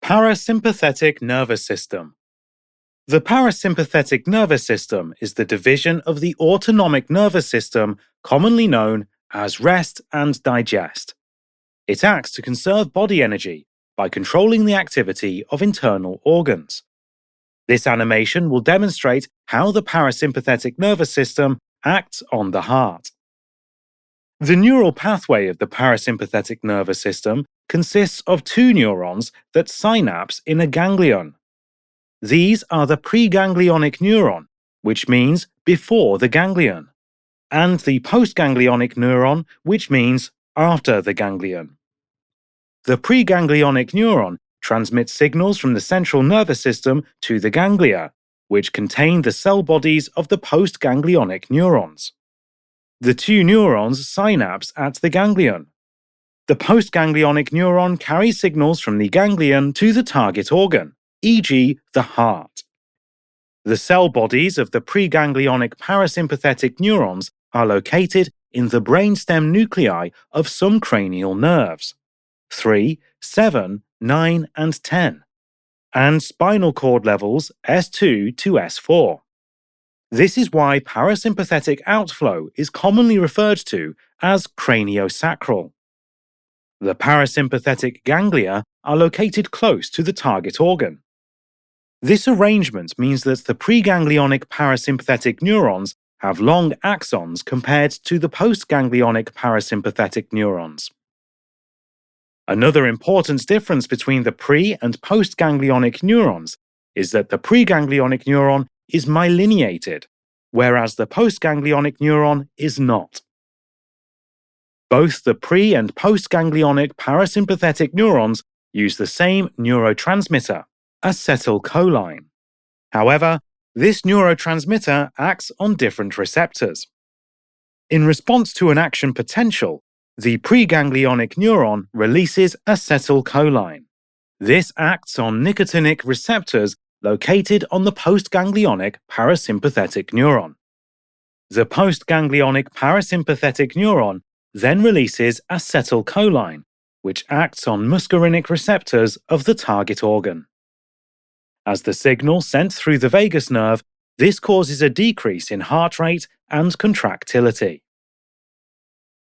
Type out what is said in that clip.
Parasympathetic nervous system. The parasympathetic nervous system is the division of the autonomic nervous system commonly known as rest and digest. It acts to conserve body energy by controlling the activity of internal organs. This animation will demonstrate how the parasympathetic nervous system acts on the heart. The neural pathway of the parasympathetic nervous system consists of two neurons that synapse in a ganglion. These are the preganglionic neuron, which means before the ganglion, and the postganglionic neuron, which means after the ganglion. The preganglionic neuron transmits signals from the central nervous system to the ganglia, which contain the cell bodies of the postganglionic neurons. The two neurons synapse at the ganglion. The postganglionic neuron carries signals from the ganglion to the target organ, e.g., the heart. The cell bodies of the preganglionic parasympathetic neurons are located in the brainstem nuclei of some cranial nerves, 3, 7, 9, and 10, and spinal cord levels S2 to S4. This is why parasympathetic outflow is commonly referred to as craniosacral. The parasympathetic ganglia are located close to the target organ. This arrangement means that the preganglionic parasympathetic neurons have long axons compared to the postganglionic parasympathetic neurons. Another important difference between the pre- and postganglionic neurons is that the preganglionic neuron is myelinated, whereas the postganglionic neuron is not. Both the pre- and postganglionic parasympathetic neurons use the same neurotransmitter, acetylcholine. However, this neurotransmitter acts on different receptors. In response to an action potential, the preganglionic neuron releases acetylcholine. This acts on nicotinic receptors located on the postganglionic parasympathetic neuron. The postganglionic parasympathetic neuron then releases acetylcholine, which acts on muscarinic receptors of the target organ. As the signal sent through the vagus nerve, this causes a decrease in heart rate and contractility.